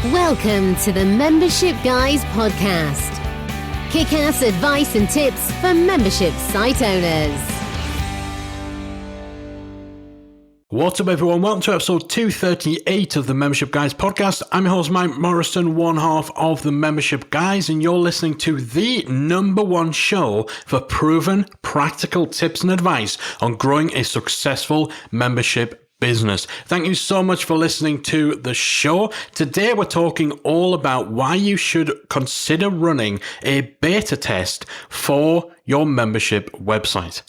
Welcome to the Membership Guys podcast. Kick-ass advice and tips for membership site owners. What's up, everyone? Welcome to episode 238 of the Membership Guys podcast. I'm your host, Mike Morrison, one half of the Membership Guys, and you're listening to the number one show for proven, practical tips and advice on growing a successful membership business. Thank you so much for listening to the show. Today we're talking all about why you should consider running a beta test for your membership website.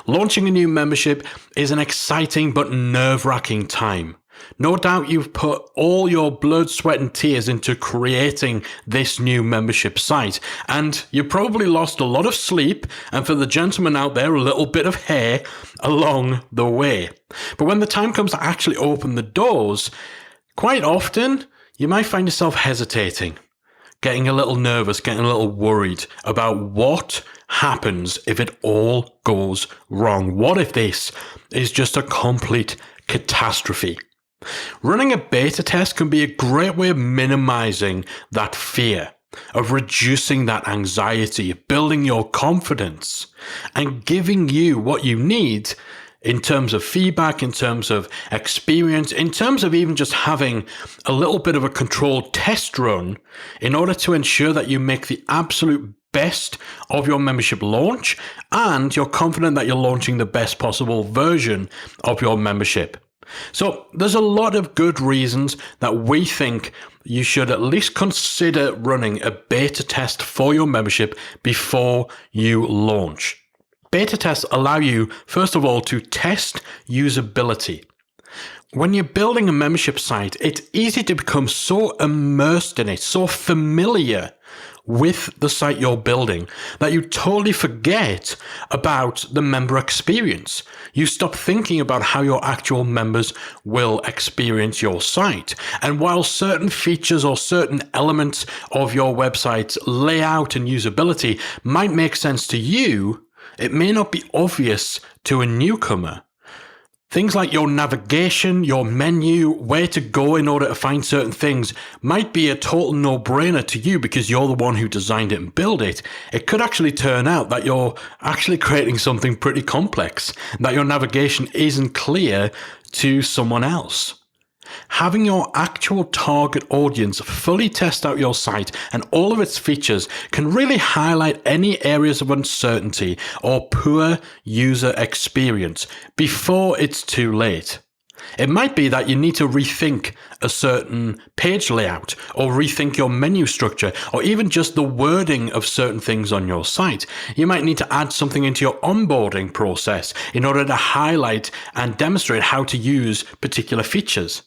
Launching a new membership is an exciting but nerve-wracking time. No doubt you've put all your blood, sweat and tears into creating this new membership site, and you probably lost a lot of sleep, and for the gentlemen out there, a little bit of hair along the way. But when the time comes to actually open the doors, quite often you might find yourself hesitating, getting a little nervous, getting a little worried about what happens if it all goes wrong. What if this is just a complete catastrophe? Running a beta test can be a great way of minimizing that fear, of reducing that anxiety, building your confidence, and giving you what you need in terms of feedback, in terms of experience, in terms of even just having a little bit of a controlled test run in order to ensure that you make the absolute best of your membership launch and you're confident that you're launching the best possible version of your membership. So there's a lot of good reasons that we think you should at least consider running a beta test for your membership before you launch. Beta tests allow you, first of all, to test usability. When you're building a membership site, it's easy to become so immersed in it, so familiar with the site you're building that you totally forget about the member experience. You stop thinking about how your actual members will experience your site. And while certain features or certain elements of your website's layout and usability might make sense to you, it may not be obvious to a newcomer. Things like your navigation, your menu, where to go in order to find certain things might be a total no-brainer to you because you're the one who designed it and built it. It could actually turn out that you're actually creating something pretty complex, that your navigation isn't clear to someone else. Having your actual target audience fully test out your site and all of its features can really highlight any areas of uncertainty or poor user experience before it's too late. It might be that you need to rethink a certain page layout or rethink your menu structure or even just the wording of certain things on your site. You might need to add something into your onboarding process in order to highlight and demonstrate how to use particular features.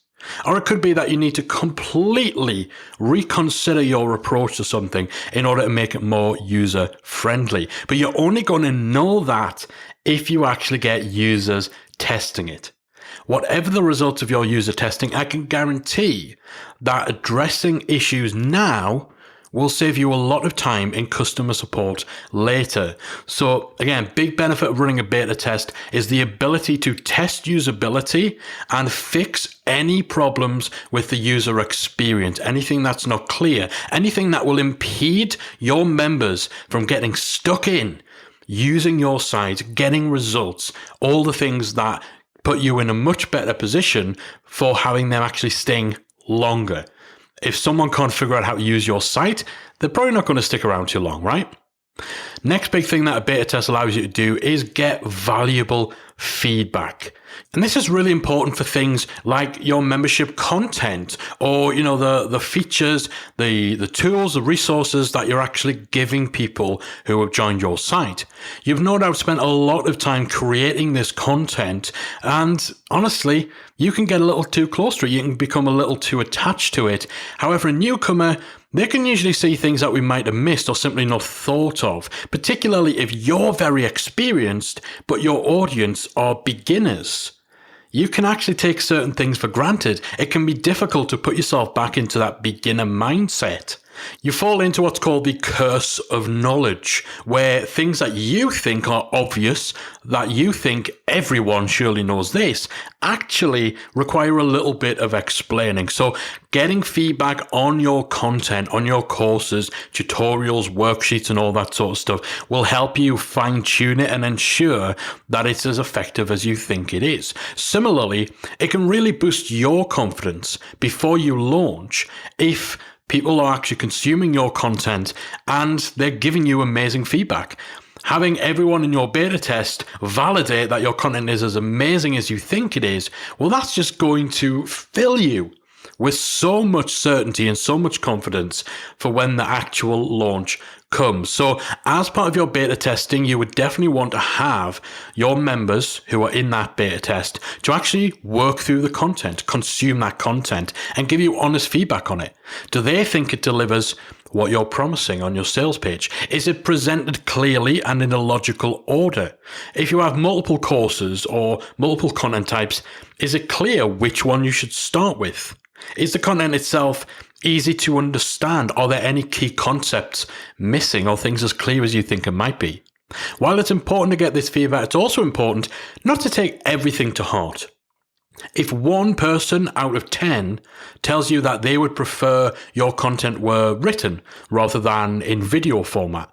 Or it could be that you need to completely reconsider your approach to something in order to make it more user-friendly. But you're only going to know that if you actually get users testing it. Whatever the results of your user testing, I can guarantee that addressing issues now will save you a lot of time in customer support later. So again, big benefit of running a beta test is the ability to test usability and fix any problems with the user experience, anything that's not clear, anything that will impede your members from getting stuck in, using your site, getting results, all the things that put you in a much better position for having them actually staying longer. If someone can't figure out how to use your site, they're probably not going to stick around too long, right? Next big thing that a beta test allows you to do is get valuable feedback. And this is really important for things like your membership content or, the features, the tools, the resources that you're actually giving people who have joined your site. You've no doubt spent a lot of time creating this content, and honestly, you can get a little too close to it. You can become a little too attached to it. However, a newcomer, they can usually see things that we might have missed or simply not thought of, particularly if you're very experienced, but your audience are beginners. You can actually take certain things for granted. It can be difficult to put yourself back into that beginner mindset. You fall into what's called the curse of knowledge, where things that you think are obvious, that you think everyone surely knows this, actually require a little bit of explaining. So getting feedback on your content, on your courses, tutorials, worksheets, and all that sort of stuff will help you fine-tune it and ensure that it's as effective as you think it is. Similarly, it can really boost your confidence before you launch if people are actually consuming your content and they're giving you amazing feedback. Having everyone in your beta test validate that your content is as amazing as you think it is, well, that's just going to fill you with so much certainty and so much confidence for when the actual launch comes. So as part of your beta testing, you would definitely want to have your members who are in that beta test to actually work through the content, consume that content, and give you honest feedback on it. Do they think it delivers what you're promising on your sales page? Is it presented clearly and in a logical order? If you have multiple courses or multiple content types, is it clear which one you should start with? Is the content itself easy to understand? Are there any key concepts missing or things as clear as you think it might be? While it's important to get this feedback, it's also important not to take everything to heart. If one person out of 10 tells you that they would prefer your content were written rather than in video format,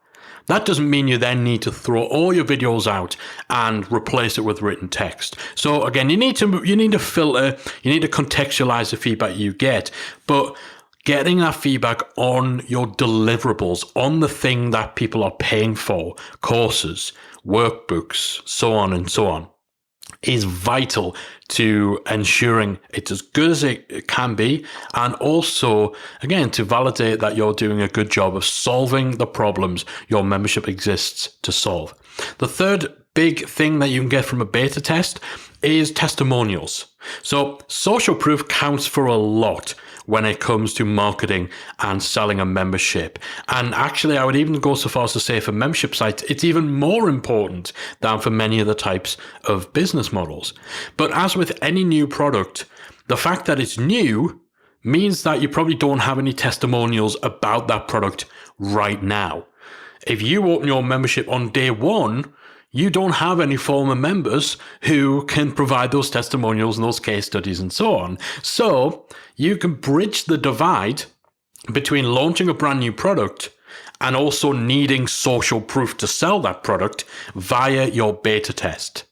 that doesn't mean you then need to throw all your videos out and replace it with written text. So again, you need to filter, you need to contextualize the feedback you get, but getting that feedback on your deliverables, on the thing that people are paying for, courses, workbooks, so on and so on, is vital to ensuring it's as good as it can be, and also, again, to validate that you're doing a good job of solving the problems your membership exists to solve. The third big thing that you can get from a beta test is testimonials. So social proof counts for a lot when it comes to marketing and selling a membership. And actually, I would even go so far as to say for membership sites, it's even more important than for many other types of business models. But as with any new product, the fact that it's new means that you probably don't have any testimonials about that product right now. If you open your membership on day one, you don't have any former members who can provide those testimonials and those case studies and so on. So you can bridge the divide between launching a brand new product and also needing social proof to sell that product via your beta test.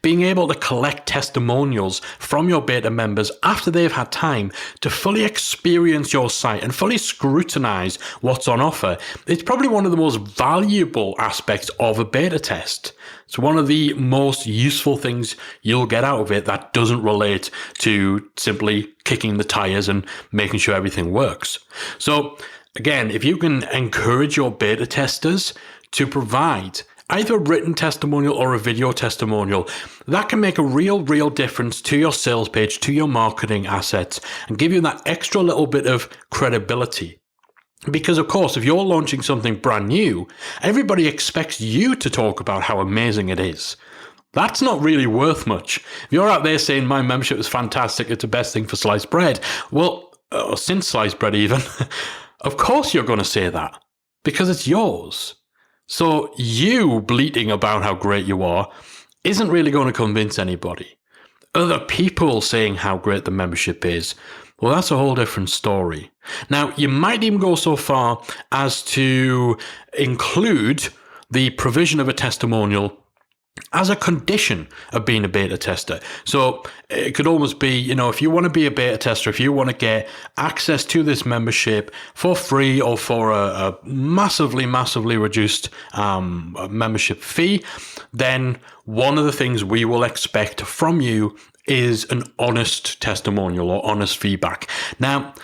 Being able to collect testimonials from your beta members after they've had time to fully experience your site and fully scrutinize what's on offer, it's probably one of the most valuable aspects of a beta test. It's one of the most useful things you'll get out of it that doesn't relate to simply kicking the tires and making sure everything works. So again, if you can encourage your beta testers to provide either a written testimonial or a video testimonial, that can make a real difference to your sales page, to your marketing assets, and give you that extra little bit of credibility. Because of course, if you're launching something brand new, everybody expects you to talk about how amazing it is. That's not really worth much. If you're out there saying my membership is fantastic, it's the best thing for sliced bread, well, since sliced bread even, of course you're going to say that because it's yours. So you bleating about how great you are isn't really going to convince anybody. Other people saying how great the membership is, well, that's a whole different story. Now, you might even go so far as to include the provision of a testimonial as a condition of being a beta tester. So it could almost be, if you want to be a beta tester, if you want to get access to this membership for free or for a massively reduced membership fee, then one of the things we will expect from you is an honest testimonial or honest feedback. Now,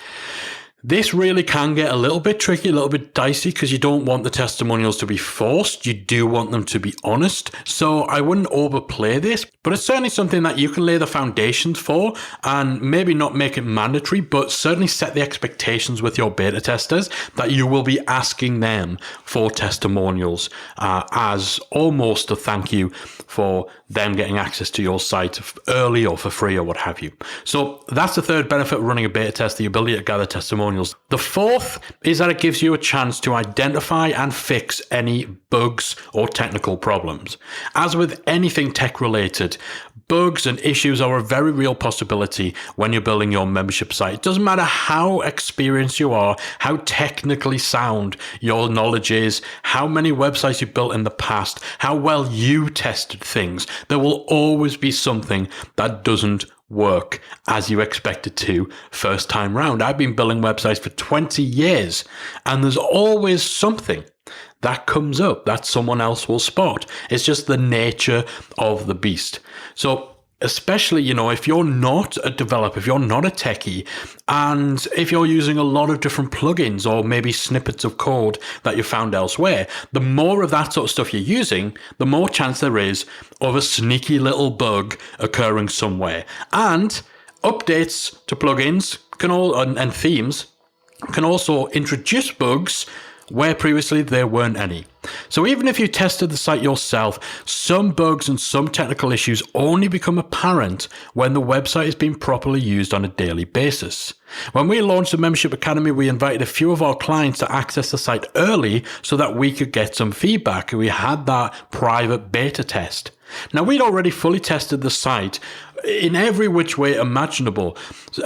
this really can get a little bit tricky, a little bit dicey, because you don't want the testimonials to be forced. You do want them to be honest. So I wouldn't overplay this, but it's certainly something that you can lay the foundations for and maybe not make it mandatory, but certainly set the expectations with your beta testers that you will be asking them for testimonials as almost a thank you for them getting access to your site early or for free or what have you. So that's the third benefit of running a beta test, the ability to gather testimonials. The fourth is that it gives you a chance to identify and fix any bugs or technical problems. As with anything tech related, bugs and issues are a very real possibility when you're building your membership site. It doesn't matter how experienced you are, how technically sound your knowledge is, how many websites you've built in the past, how well you tested things. There will always be something that doesn't work as you expect it to first time round. I've been building websites for 20 years, and there's always something that comes up that someone else will spot. It's just the nature of the beast. So especially, if you're not a developer, if you're not a techie, and if you're using a lot of different plugins or maybe snippets of code that you found elsewhere, the more of that sort of stuff you're using, the more chance there is of a sneaky little bug occurring somewhere. And updates to plugins and themes can also introduce bugs where previously there weren't any. So even if you tested the site yourself, some bugs and some technical issues only become apparent when the website is being properly used on a daily basis. When we launched the Membership Academy, we invited a few of our clients to access the site early so that we could get some feedback. We had that private beta test. Now, we'd already fully tested the site in every which way imaginable.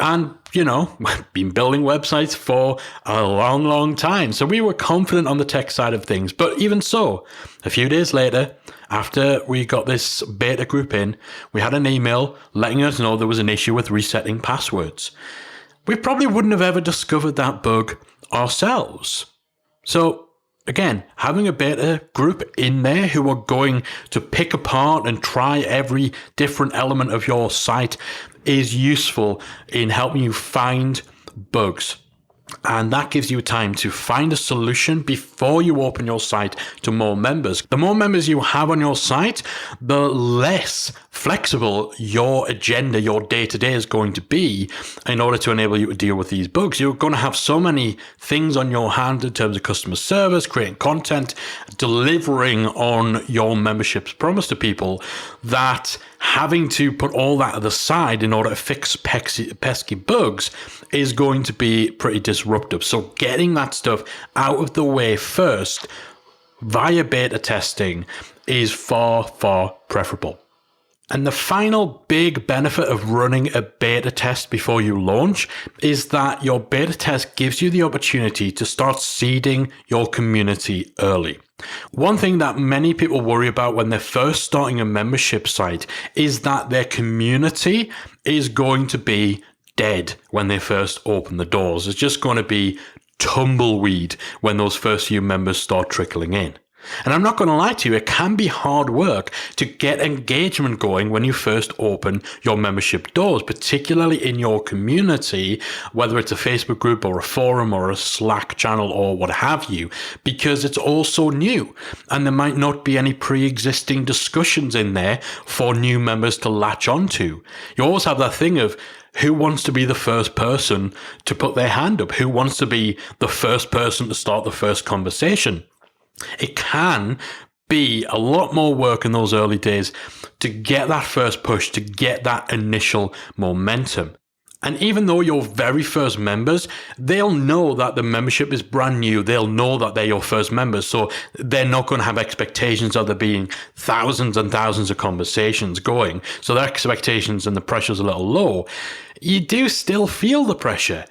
And, been building websites for a long, long time. So we were confident on the tech side of things. But even so, a few days later, after we got this beta group in, we had an email letting us know there was an issue with resetting passwords. We probably wouldn't have ever discovered that bug ourselves. So again, having a beta group in there who are going to pick apart and try every different element of your site is useful in helping you find bugs. And that gives you time to find a solution before you open your site to more members. The more members you have on your site, the less flexible your agenda, your day-to-day is going to be in order to enable you to deal with these bugs. You're going to have so many things on your hand in terms of customer service, creating content, delivering on your membership's promise to people, that having to put all that to the side in order to fix pesky bugs is going to be pretty disruptive. So getting that stuff out of the way first via beta testing is far, far preferable. And the final big benefit of running a beta test before you launch is that your beta test gives you the opportunity to start seeding your community early. One thing that many people worry about when they're first starting a membership site is that their community is going to be dead when they first open the doors. It's just going to be tumbleweed when those first few members start trickling in. And I'm not going to lie to you, it can be hard work to get engagement going when you first open your membership doors, particularly in your community, whether it's a Facebook group or a forum or a Slack channel or what have you, because it's all so new and there might not be any pre-existing discussions in there for new members to latch onto. You always have that thing of who wants to be the first person to put their hand up? Who wants to be the first person to start the first conversation? It can be a lot more work in those early days to get that first push, to get that initial momentum. And even though your very first members, they'll know that the membership is brand new. They'll know that they're your first members. So they're not going to have expectations of there being thousands and thousands of conversations going. So their expectations and the pressure's a little low. You do still feel the pressure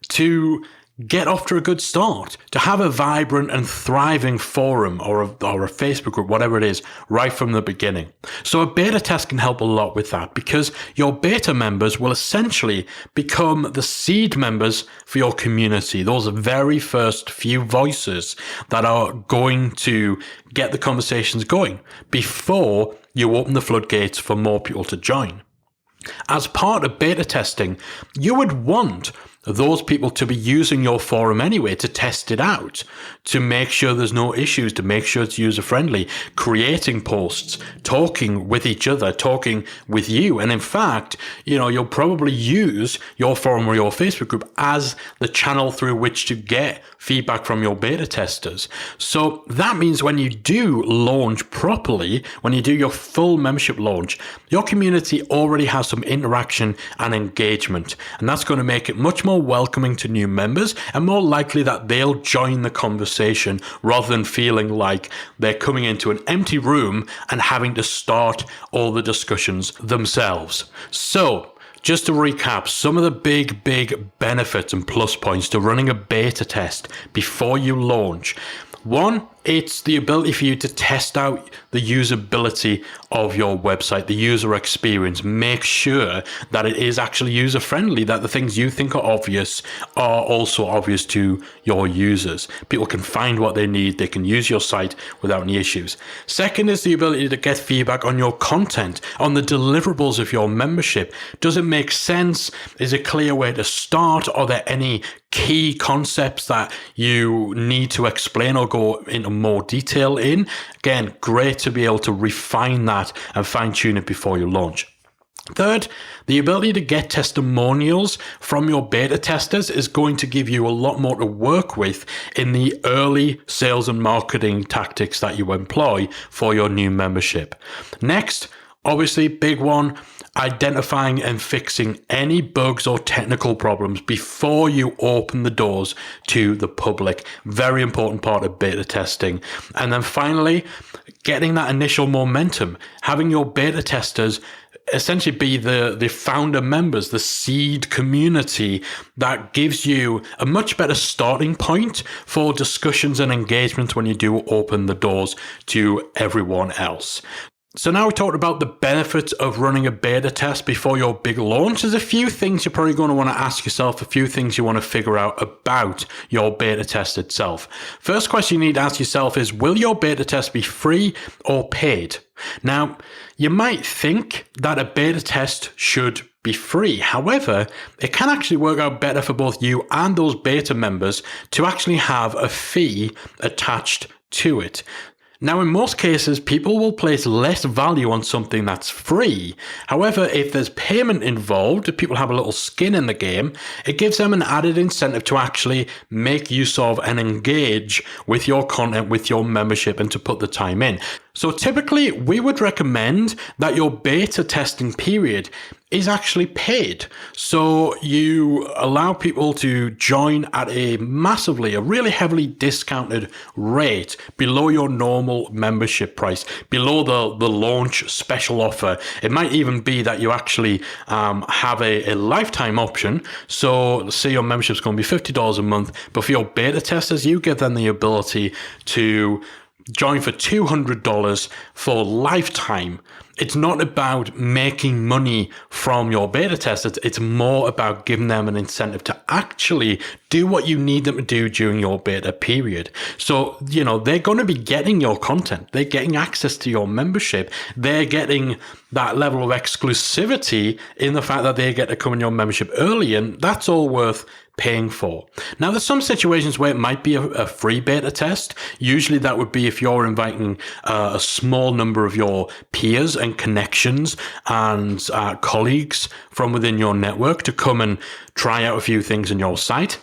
to get off to a good start, to have a vibrant and thriving forum or a Facebook group, whatever it is, right from the beginning. So a beta test can help a lot with that because your beta members will essentially become the seed members for your community, those very first few voices that are going to get the conversations going before you open the floodgates for more people to join. As part of beta testing, you would want those people to be using your forum anyway, to test it out, to make sure there's no issues, to make sure it's user-friendly, creating posts, talking with each other, talking with you. And in fact, you'll probably use your forum or your Facebook group as the channel through which to get feedback from your beta testers. So that means when you do launch properly, when you do your full membership launch, your community already has some interaction and engagement. And that's going to make it much more welcoming to new members and more likely that they'll join the conversation rather than feeling like they're coming into an empty room and having to start all the discussions themselves. So, just to recap, some of the big benefits and plus points to running a beta test before you launch. One, it's the ability for you to test out the usability of your website, the user experience. Make sure that it is actually user-friendly, that the things you think are obvious are also obvious to your users. People can find what they need. They can use your site without any issues. Second is the ability to get feedback on your content, on the deliverables of your membership. Does it make sense? Is it clear where to start? Are there any key concepts that you need to explain or go into more detail in? Again, great to be able to refine that and fine-tune it before you launch. Third, the ability to get testimonials from your beta testers is going to give you a lot more to work with in the early sales and marketing tactics that you employ for your new membership. Next, obviously, big one, identifying and fixing any bugs or technical problems before you open the doors to the public. Very important part of beta testing. And then finally, getting that initial momentum, having your beta testers essentially be the founder members, the seed community that gives you a much better starting point for discussions and engagements when you do open the doors to everyone else. So now we talked about the benefits of running a beta test before your big launch. There's a few things you're probably going to want to ask yourself, a few things you want to figure out about your beta test itself. First question you need to ask yourself is, will your beta test be free or paid? Now, you might think that a beta test should be free. However, it can actually work out better for both you and those beta members to actually have a fee attached to it. Now, in most cases, people will place less value on something that's free. However, if there's payment involved, if people have a little skin in the game, it gives them an added incentive to actually make use of and engage with your content, with your membership, and to put the time in. So typically, we would recommend that your beta testing period is actually paid. So you allow people to join at a really heavily discounted rate below your normal membership price, below the launch special offer. It might even be that you actually have a lifetime option. So say your membership is going to be $50 a month, but for your beta testers, you give them the ability to join for $200 for lifetime. It's not about making money from your beta testers. It's more about giving them an incentive to actually do what you need them to do during your beta period. So, they're going to be getting your content. They're getting access to your membership. They're getting that level of exclusivity in the fact that they get to come in your membership early, and that's all worth paying for. Now, there's some situations where it might be a free beta test. Usually that would be if you're inviting a small number of your peers and connections and colleagues from within your network to come and try out a few things in your site.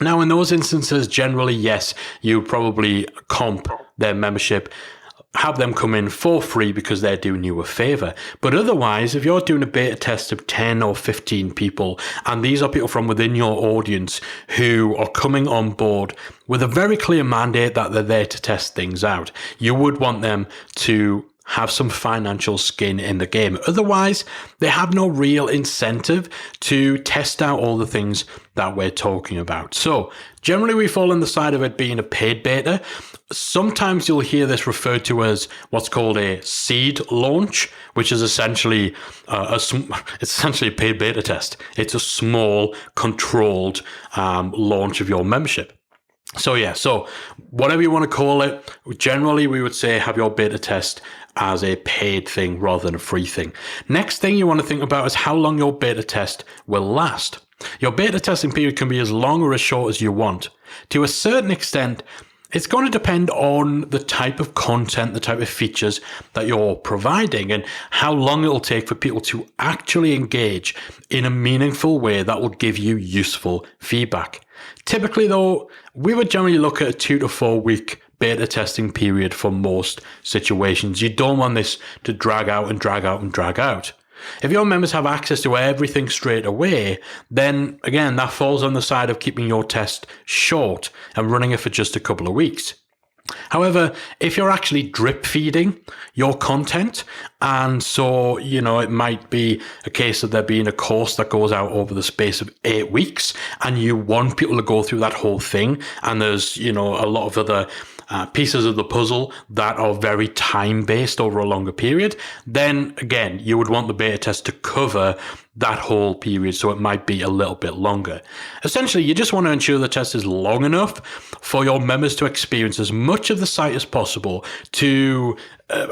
Now, in those instances, generally, yes, you probably comp their membership, have them come in for free because they're doing you a favor. But otherwise, if you're doing a beta test of 10 or 15 people, and these are people from within your audience who are coming on board with a very clear mandate that they're there to test things out, you would want them to have some financial skin in the game. Otherwise, they have no real incentive to test out all the things that we're talking about. So generally, we fall on the side of it being a paid beta. Sometimes you'll hear this referred to as what's called a seed launch, which is essentially a paid beta test. It's a small, controlled launch of your membership. So whatever you want to call it, generally we would say have your beta test as a paid thing rather than a free thing. Next thing you want to think about is how long your beta test will last. Your beta testing period can be as long or as short as you want. To a certain extent, it's going to depend on the type of content, the type of features that you're providing, and how long it'll take for people to actually engage in a meaningful way that will give you useful feedback. Typically, though, we would generally look at a 2 to 4 week beta testing period for most situations. You don't want this to drag out and drag out and drag out. If your members have access to everything straight away, then again, that falls on the side of keeping your test short and running it for just a couple of weeks. However, if you're actually drip feeding your content, and so, it might be a case of there being a course that goes out over the space of 8 weeks, and you want people to go through that whole thing, and there's, a lot of other pieces of the puzzle that are very time-based over a longer period, then again, you would want the beta test to cover that whole period, so it might be a little bit longer. Essentially, you just want to ensure the test is long enough for your members to experience as much of the site as possible, to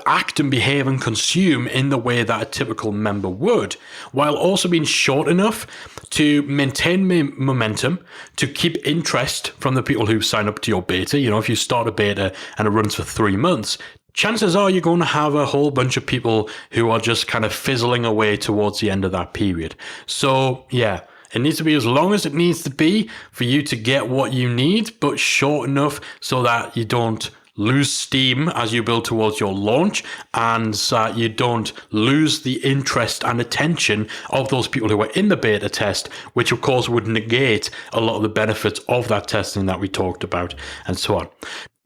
act and behave and consume in the way that a typical member would, while also being short enough to maintain momentum, to keep interest from the people who sign up to your beta. If you start a beta and it runs for 3 months, chances are you're going to have a whole bunch of people who are just kind of fizzling away towards the end of that period. So yeah, it needs to be as long as it needs to be for you to get what you need, but short enough so that you don't lose steam as you build towards your launch, and you don't lose the interest and attention of those people who are in the beta test, which of course would negate a lot of the benefits of that testing that we talked about, and so on.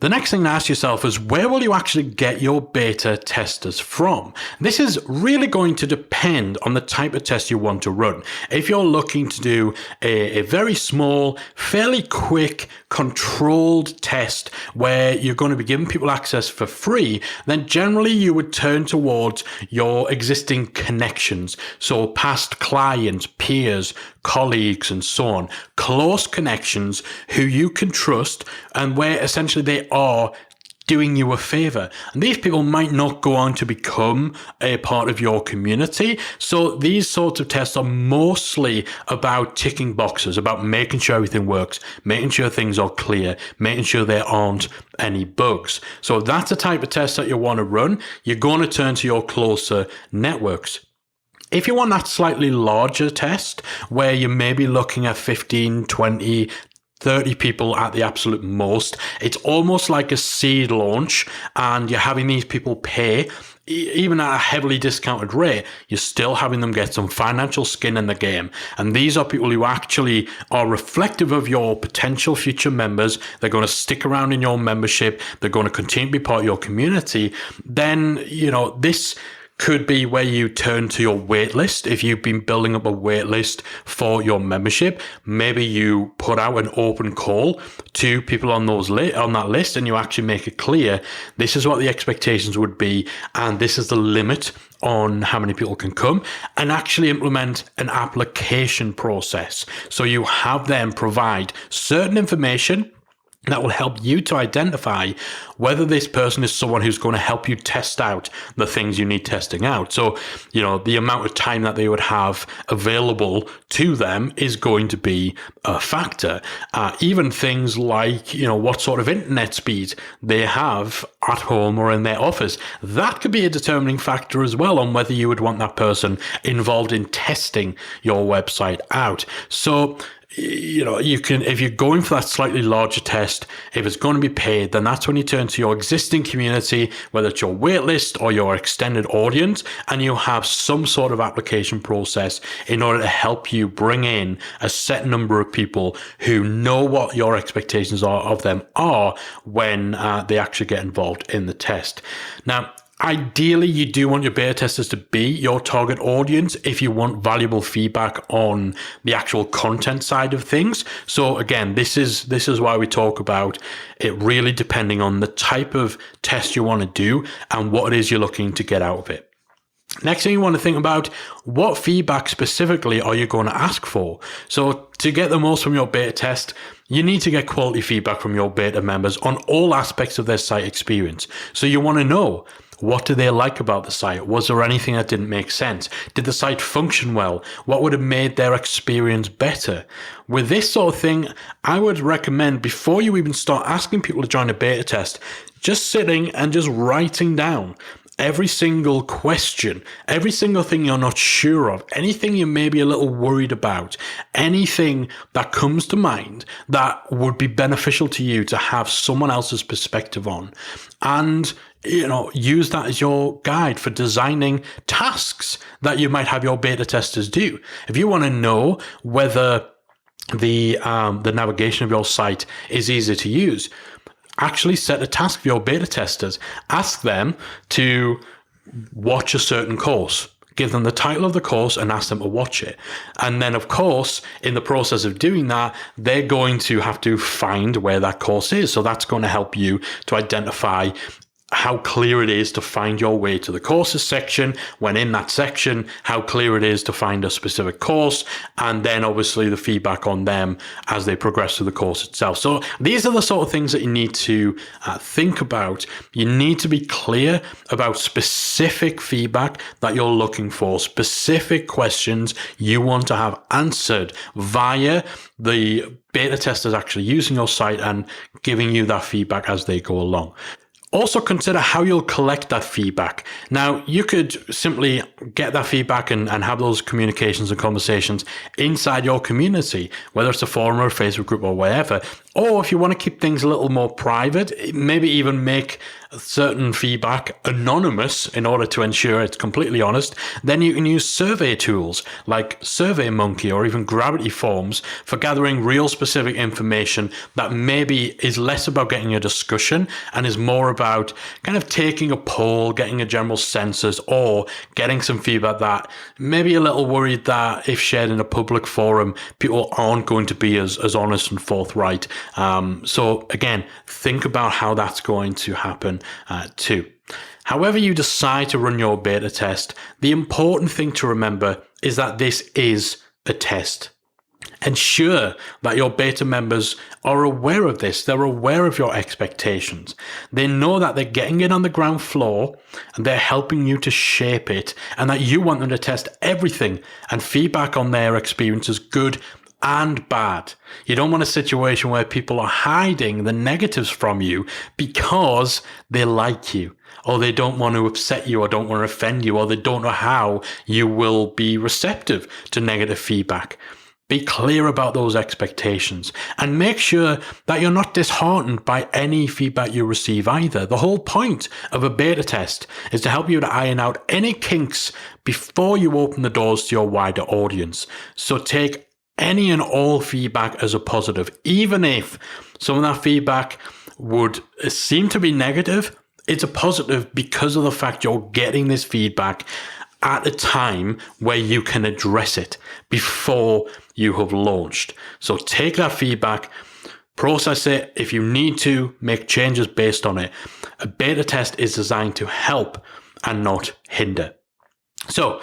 The next thing to ask yourself is, where will you actually get your beta testers from? This is really going to depend on the type of test you want to run. If you're looking to do a very small, fairly quick, controlled test where you're going to be giving people access for free, then generally you would turn towards your existing connections. So past clients, peers, colleagues, and so on. Close connections who you can trust and where essentially they are doing you a favor. And these people might not go on to become a part of your community. So these sorts of tests are mostly about ticking boxes, about making sure everything works, making sure things are clear, making sure there aren't any bugs. So that's the type of test that you want to run. You're going to turn to your closer networks. If you want that slightly larger test where you may be looking at 15, 20, 30 people at the absolute most, it's almost like a seed launch, and you're having these people pay, even at a heavily discounted rate, you're still having them get some financial skin in the game. And these are people who actually are reflective of your potential future members. They're going to stick around in your membership. They're going to continue to be part of your community. Then, this could be where you turn to your wait list. If you've been building up a wait list for your membership, maybe you put out an open call to people on that list, and you actually make it clear this is what the expectations would be, and this is the limit on how many people can come, and actually implement an application process. So you have them provide certain information that will help you to identify whether this person is someone who's going to help you test out the things you need testing out. So, the amount of time that they would have available to them is going to be a factor. Even things like, what sort of internet speed they have at home or in their office, that could be a determining factor as well on whether you would want that person involved in testing your website out. So, you can, if you're going for that slightly larger test, if it's going to be paid, then that's when you turn to your existing community, whether it's your waitlist or your extended audience, and you have some sort of application process in order to help you bring in a set number of people who know what your expectations of them are when they actually get involved in the test. Now, ideally, you do want your beta testers to be your target audience if you want valuable feedback on the actual content side of things. So again, this is why we talk about it really depending on the type of test you want to do and what it is you're looking to get out of it. Next thing you want to think about, what feedback specifically are you going to ask for? So to get the most from your beta test, you need to get quality feedback from your beta members on all aspects of their site experience. So you want to know, what do they like about the site? Was there anything that didn't make sense? Did the site function well? What would have made their experience better? With this sort of thing, I would recommend, before you even start asking people to join a beta test, just sitting and just writing down every single question, every single thing you're not sure of, anything you may be a little worried about, anything that comes to mind that would be beneficial to you to have someone else's perspective on. And, use that as your guide for designing tasks that you might have your beta testers do. If you want to know whether the navigation of your site is easy to use, actually set a task for your beta testers. Ask them to watch a certain course. Give them the title of the course and ask them to watch it. And then, of course, in the process of doing that, they're going to have to find where that course is. So that's going to help you to identify how clear it is to find your way to the courses section. When in that section, how clear it is to find a specific course, and then obviously the feedback on them as they progress through the course itself. So these are the sort of things that you need to think about. You need to be clear about specific feedback that you're looking for, specific questions you want to have answered via the beta testers actually using your site and giving you that feedback as they go along. Also consider how you'll collect that feedback. Now, you could simply get that feedback and have those communications and conversations inside your community, whether it's a forum or a Facebook group or wherever. Or if you want to keep things a little more private, maybe even make certain feedback anonymous in order to ensure it's completely honest, then you can use survey tools like SurveyMonkey or even Gravity Forms for gathering real specific information that maybe is less about getting a discussion and is more about kind of taking a poll, getting a general census, or getting some feedback that maybe a little worried that if shared in a public forum, people aren't going to be as honest and forthright. So again, think about how that's going to happen too. However you decide to run your beta test, the important thing to remember is that this is a test. Ensure that your beta members are aware of this. They're aware of your expectations. They know that they're getting it on the ground floor and they're helping you to shape it, and that you want them to test everything and feedback on their experiences, good and bad. You don't want a situation where people are hiding the negatives from you because they like you, or they don't want to upset you, or don't want to offend you, or they don't know how you will be receptive to negative feedback. Be clear about those expectations and make sure that you're not disheartened by any feedback you receive either. The whole point of a beta test is to help you to iron out any kinks before you open the doors to your wider audience. So take any and all feedback as a positive. Even if some of that feedback would seem to be negative, it's a positive because of the fact you're getting this feedback at a time where you can address it before you have launched. So take that feedback, process it. If you need to, make changes based on it. A beta test is designed to help and not hinder. So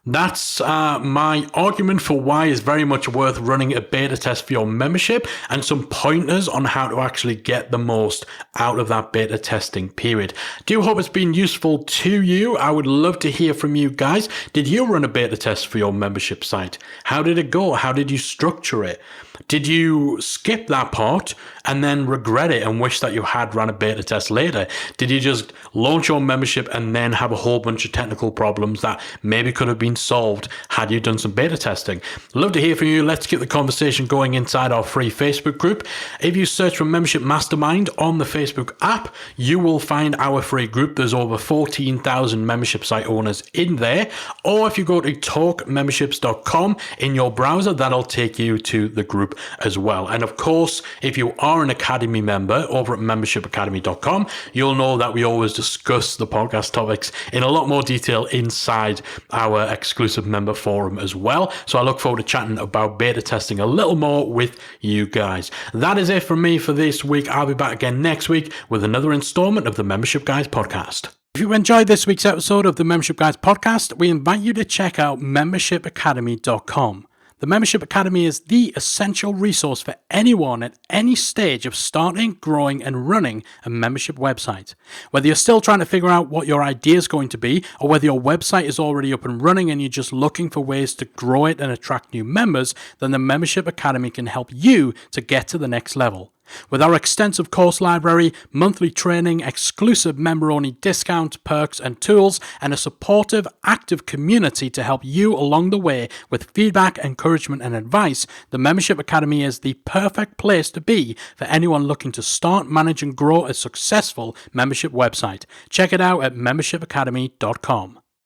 that's my argument for why it's very much worth running a beta test for your membership, and some pointers on how to actually get the most out of that beta testing period. Do hope it's been useful to you. I would love to hear from you guys. Did you run a beta test for your membership site? How did it go? How did you structure it? Did you skip that part and then regret it and wish that you had run a beta test later? Did you just launch your membership and then have a whole bunch of technical problems that maybe could have been solved had you done some beta testing? Love to hear from you. Let's get the conversation going inside our free Facebook group. If you search for Membership Mastermind on the Facebook app, you will find our free group. There's over 14,000 membership site owners in there. Or if you go to talkmemberships.com in your browser, that'll take you to the group as well. And of course, if you are an Academy member over at membershipacademy.com, you'll know that we always discuss the podcast topics in a lot more detail inside our exclusive member forum as well. So I look forward to chatting about beta testing a little more with you guys. That is it from me for this week. I'll be back again next week with another installment of the Membership Guys podcast. If you enjoyed this week's episode of the Membership Guys podcast, we invite you to check out membershipacademy.com. The Membership Academy is the essential resource for anyone at any stage of starting, growing, and running a membership website. Whether you're still trying to figure out what your idea is going to be, or whether your website is already up and running and you're just looking for ways to grow it and attract new members, then the Membership Academy can help you to get to the next level. With our extensive course library, monthly training, exclusive member-only discounts, perks and tools, and a supportive, active community to help you along the way with feedback, encouragement and advice, the Membership Academy is the perfect place to be for anyone looking to start, manage and grow a successful membership website. Check it out at membershipacademy.com.